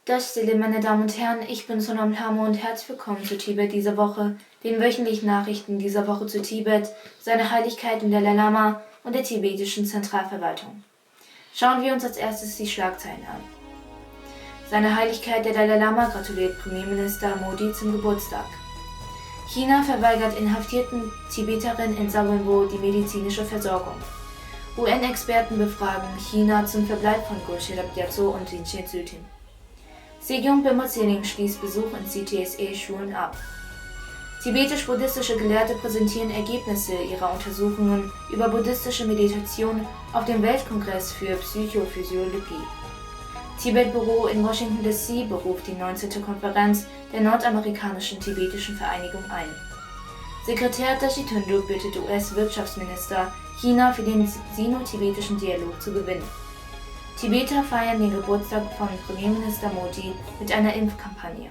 Das meine Damen und Herren, ich bin Sonam Lama und herzlich willkommen zu Tibet diese Woche, den wöchentlichen Nachrichten dieser Woche zu Tibet, seiner Heiligkeit und Dalai Lama und der tibetischen Zentralverwaltung. Schauen wir uns als erstes die Schlagzeilen an. Seine Heiligkeit der Dalai Lama gratuliert Premierminister Modi zum Geburtstag. China verweigert inhaftierten Tibeterinnen in Sawinbo die medizinische Versorgung. UN-Experten befragen China zum Verbleib von Tibettv und Tibettv. Sejong Bemozering schließt Besuch in CTSE-Schulen ab. Tibetisch-buddhistische Gelehrte präsentieren Ergebnisse ihrer Untersuchungen über buddhistische Meditation auf dem Weltkongress für Psychophysiologie. Tibet-Büro in Washington DC beruft die 19. Konferenz der nordamerikanischen tibetischen Vereinigung ein. Sekretär Tashitunduk bittet US-Wirtschaftsminister, China für den sino-tibetischen Dialog zu gewinnen. Tibeter feiern den Geburtstag von Premierminister Modi mit einer Impfkampagne.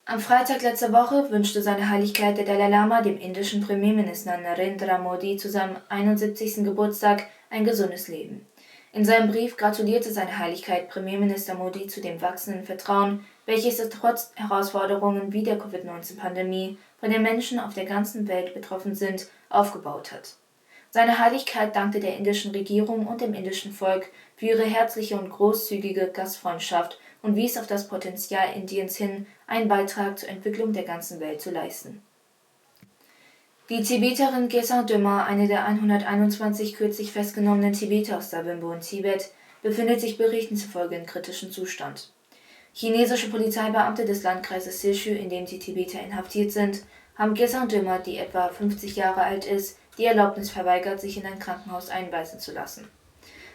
Am Freitag letzter Woche wünschte seine Heiligkeit der Dalai Lama dem indischen Premierminister Narendra Modi zu seinem 71. Geburtstag ein gesundes Leben. In seinem Brief gratulierte seine Heiligkeit Premierminister Modi zu dem wachsenden Vertrauen, welches er trotz Herausforderungen wie der Covid-19-Pandemie, von den Menschen auf der ganzen Welt betroffen sind, aufgebaut hat. Seine Heiligkeit dankte der indischen Regierung und dem indischen Volk für ihre herzliche und großzügige Gastfreundschaft und wies auf das Potenzial Indiens hin, einen Beitrag zur Entwicklung der ganzen Welt zu leisten. Die Tibeterin Gesang Döma, eine der 121 kürzlich festgenommenen Tibeter aus Sawinbo in Tibet, befindet sich Berichten zufolge in kritischem Zustand. Chinesische Polizeibeamte des Landkreises Silchu, in dem die Tibeter inhaftiert sind, haben Gesang Döma, die etwa 50 Jahre alt ist, die Erlaubnis verweigert, sich in ein Krankenhaus einweisen zu lassen.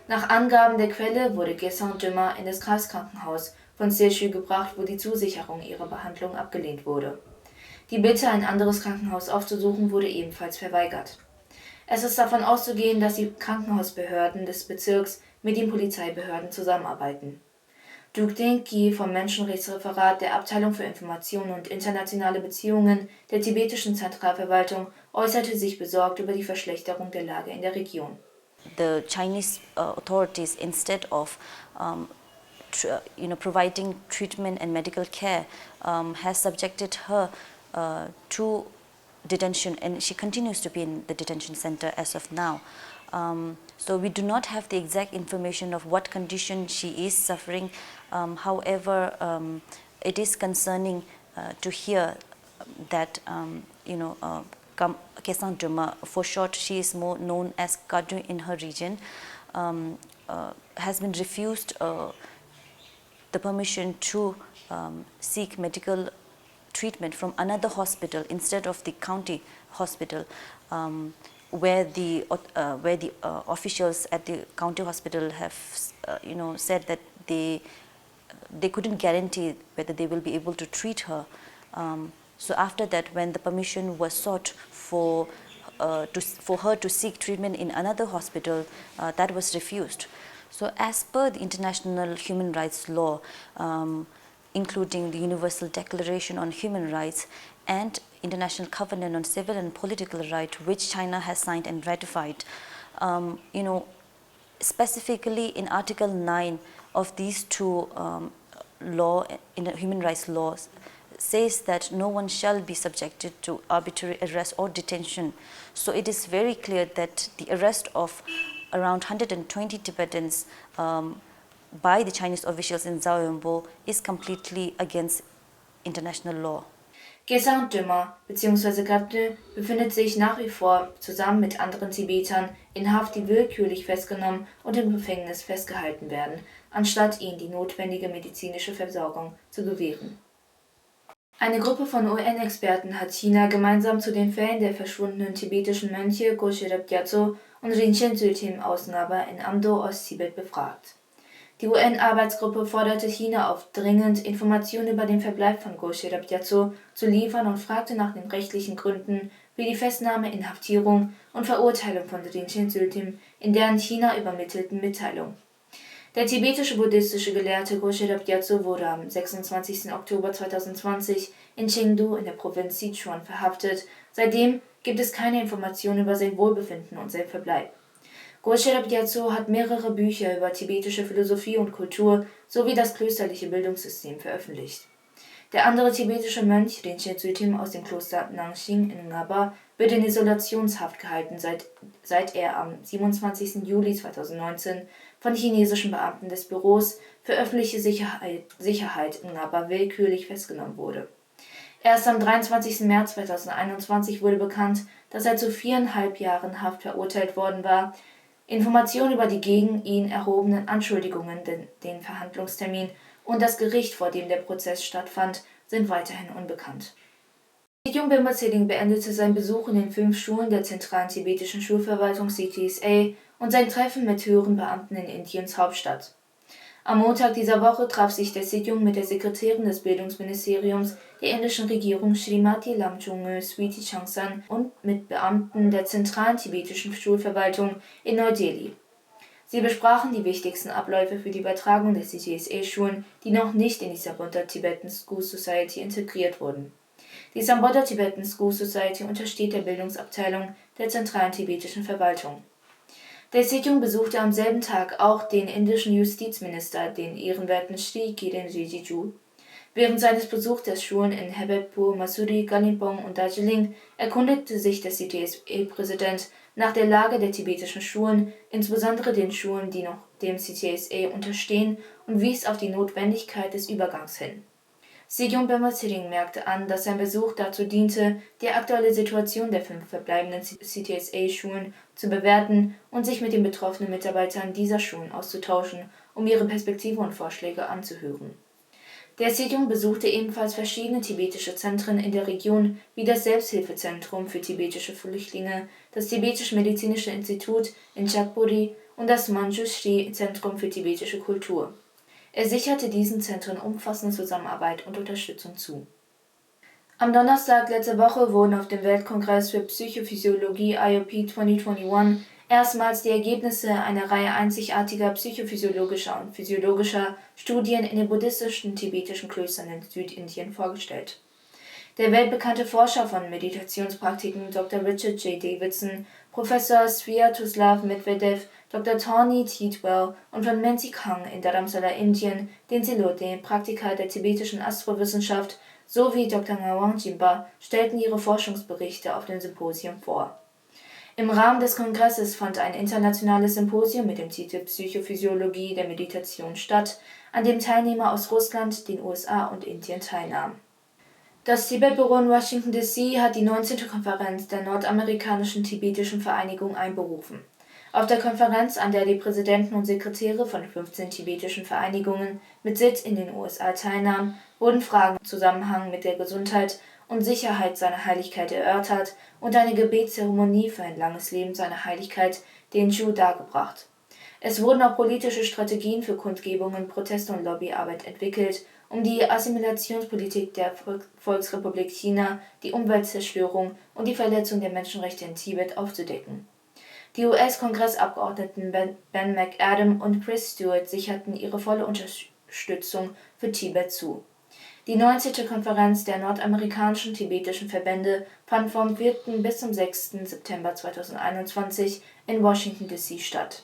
Nach Angaben der Quelle wurde Gesang Döma in das Kreiskrankenhaus von Silchu gebracht, wo die Zusicherung ihrer Behandlung abgelehnt wurde. Die Bitte, ein anderes Krankenhaus aufzusuchen, wurde ebenfalls verweigert. Es ist davon auszugehen, dass die Krankenhausbehörden des Bezirks mit den Polizeibehörden zusammenarbeiten. Duc Dingqi vom Menschenrechtsreferat der Abteilung für Information und internationale Beziehungen der tibetischen Zentralverwaltung äußerte sich besorgt über die Verschlechterung der Lage in der Region. The Chinese authorities, instead of providing treatment and medical care, has subjected her to detention, and she continues to be in the detention center as of now. So we do not have the exact information of what condition she is suffering. However, it is concerning to hear that Gesang Döma, for short she is more known as Kadu in her region, has been refused the permission to seek medical treatment from another hospital instead of the county hospital, where the officials at the county hospital have said that they couldn't guarantee whether they will be able to treat her. So after that, when the permission was sought for her to seek treatment in another hospital, that was refused. So as per the international human rights law, including the Universal Declaration on Human Rights and International Covenant on Civil and Political Rights, which China has signed and ratified, specifically in Article 9 of these two human rights laws, says that no one shall be subjected to arbitrary arrest or detention. So it is very clear that the arrest of around 120 Tibetans by the Chinese officials in Sawinbo is completely against international law. Gesang Döma bzw. Gabdö befindet sich nach wie vor zusammen mit anderen Tibetern in Haft, die willkürlich festgenommen und im Gefängnis festgehalten werden, anstatt ihnen die notwendige medizinische Versorgung zu gewähren. Eine Gruppe von UN-Experten hat China gemeinsam zu den Fällen der verschwundenen tibetischen Mönche Tibettv und Rinchen Außenhaber in Amdo, Osttibet befragt. Die UN-Arbeitsgruppe forderte China auf, dringend Informationen über den Verbleib von Tibettv zu liefern und fragte nach den rechtlichen Gründen für die Festnahme, Inhaftierung und Verurteilung von Rinchen in deren China übermittelten Mitteilung. Der tibetische buddhistische Gelehrte Goche Gyatso wurde am 26. Oktober 2020 in Chengdu in der Provinz Sichuan verhaftet. Seitdem gibt es keine Informationen über sein Wohlbefinden und sein Verbleib. Goche Gyatso hat mehrere Bücher über tibetische Philosophie und Kultur sowie das klösterliche Bildungssystem veröffentlicht. Der andere tibetische Mönch, Rinchen Tsutim aus dem Kloster Nangshin in Ngaba, wird in Isolationshaft gehalten, seit er am 27. Juli 2019 von chinesischen Beamten des Büros für öffentliche Sicherheit in Ngaba willkürlich festgenommen wurde. Erst am 23. März 2021 wurde bekannt, dass er zu 4,5 Jahren Haft verurteilt worden war. Informationen über die gegen ihn erhobenen Anschuldigungen, den Verhandlungstermin und das Gericht, vor dem der Prozess stattfand, sind weiterhin unbekannt. Sigyong Bemba-Tseling beendete seinen Besuch in den 5 Schulen der zentralen tibetischen Schulverwaltung CTSA und sein Treffen mit höheren Beamten in Indiens Hauptstadt. Am Montag dieser Woche traf sich der Sigyong mit der Sekretärin des Bildungsministeriums der indischen Regierung Srimati Lamchungme Switi Changsan und mit Beamten der zentralen tibetischen Schulverwaltung in Neu-Delhi. Sie besprachen die wichtigsten Abläufe für die Übertragung der CTSA-Schulen, die noch nicht in die Sambodha Tibetan School Society integriert wurden. Die Sambodha Tibetan School Society untersteht der Bildungsabteilung der zentralen tibetischen Verwaltung. Der Sigyong besuchte am selben Tag auch den indischen Justizminister, den ehrenwerten Shri Kiren Rijiju. Während seines Besuchs der Schulen in Hebetpur, Mussoorie, Kalimpong und Darjeeling erkundigte sich der CTSA-Präsident nach der Lage der tibetischen Schulen, insbesondere den Schulen, die noch dem CTSA unterstehen, und wies auf die Notwendigkeit des Übergangs hin. Sigyong Bemba-Tseling merkte an, dass sein Besuch dazu diente, die aktuelle Situation der 5 verbleibenden CTSA-Schulen zu bewerten und sich mit den betroffenen Mitarbeitern dieser Schulen auszutauschen, um ihre Perspektive und Vorschläge anzuhören. Der Sigyong besuchte ebenfalls verschiedene tibetische Zentren in der Region, wie das Selbsthilfezentrum für tibetische Flüchtlinge, das Tibetisch-Medizinische Institut in Chakpuri und das Manjushri-Zentrum für tibetische Kultur. Er sicherte diesen Zentren umfassende Zusammenarbeit und Unterstützung zu. Am Donnerstag letzte Woche wurden auf dem Weltkongress für Psychophysiologie IOP 2021 erstmals die Ergebnisse einer Reihe einzigartiger psychophysiologischer und physiologischer Studien in den buddhistischen tibetischen Klöstern in Südindien vorgestellt. Der weltbekannte Forscher von Meditationspraktiken Dr. Richard J. Davidson, Professor Sviatoslav Medvedev, Dr. Tawny Tidwell und von Menzi Kang in Dharamsala, Indien, den Zelote, Praktiker der tibetischen Astrowissenschaft, sowie Dr. Ngawang Jimba stellten ihre Forschungsberichte auf dem Symposium vor. Im Rahmen des Kongresses fand ein internationales Symposium mit dem Titel Psychophysiologie der Meditation statt, an dem Teilnehmer aus Russland, den USA und Indien teilnahmen. Das Tibet-Büro in Washington D.C. hat die 19. Konferenz der Nordamerikanischen Tibetischen Vereinigung einberufen. Auf der Konferenz, an der die Präsidenten und Sekretäre von 15 tibetischen Vereinigungen mit Sitz in den USA teilnahmen, wurden Fragen im Zusammenhang mit der Gesundheit und Sicherheit seiner Heiligkeit erörtert und eine Gebetszeremonie für ein langes Leben seiner Heiligkeit, den Chu, dargebracht. Es wurden auch politische Strategien für Kundgebungen, Proteste und Lobbyarbeit entwickelt, um die Assimilationspolitik der Volksrepublik China, die Umweltzerstörung und die Verletzung der Menschenrechte in Tibet aufzudecken. Die US-Kongressabgeordneten Ben McAdam und Chris Stewart sicherten ihre volle Unterstützung für Tibet zu. Die 19. Konferenz der nordamerikanischen tibetischen Verbände fand vom 4. bis zum 6. September 2021 in Washington D.C. statt.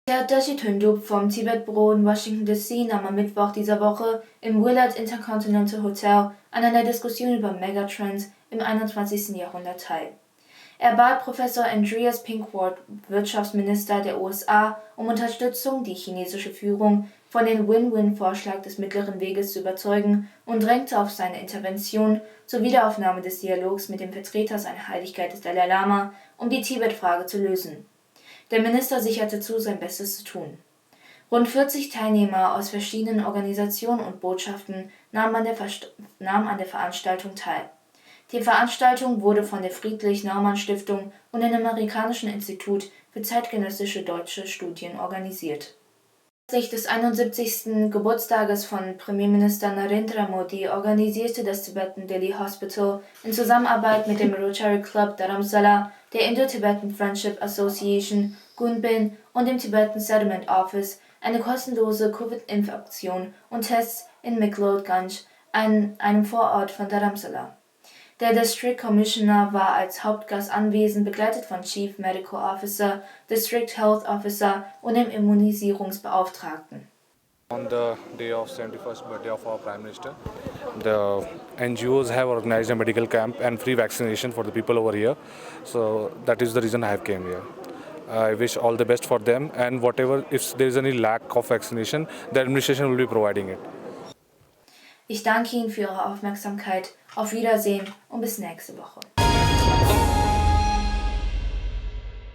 Der Dashi Tundub vom Tibet-Büro in Washington D.C. nahm am Mittwoch dieser Woche im Willard Intercontinental Hotel an einer Diskussion über Megatrends im 21. Jahrhundert teil. Er bat Professor Andreas Pinkward, Wirtschaftsminister der USA, um Unterstützung, die chinesische Führung von dem Win-Win-Vorschlag des mittleren Weges zu überzeugen, und drängte auf seine Intervention zur Wiederaufnahme des Dialogs mit dem Vertreter seiner Heiligkeit des Dalai Lama, um die Tibet-Frage zu lösen. Der Minister sicherte zu, sein Bestes zu tun. Rund 40 Teilnehmer aus verschiedenen Organisationen und Botschaften nahmen an der Veranstaltung teil. Die Veranstaltung wurde von der Friedrich-Naumann-Stiftung und dem Amerikanischen Institut für zeitgenössische deutsche Studien organisiert. Anlässlich des 71. Geburtstages von Premierminister Narendra Modi organisierte das Tibetan Delhi Hospital in Zusammenarbeit mit dem Rotary Club Dharamsala, der Indo-Tibetan Friendship Association, Gunbin und dem Tibetan Settlement Office eine kostenlose Covid-Impfaktion und Tests in McLeod-Ganj, einem Vorort von Dharamsala. Der District Commissioner war als Hauptgast anwesend, begleitet von Chief Medical Officer, District Health Officer und dem Immunisierungsbeauftragten. On the day of 71st birthday of our Prime Minister, the NGOs have organized a medical camp and free vaccination for the people over here. So that is the reason I have came here. I wish all the best for them, and whatever, if there is any lack of vaccination, the administration will be providing it. Ich danke Ihnen für Ihre Aufmerksamkeit. Auf Wiedersehen und bis nächste Woche.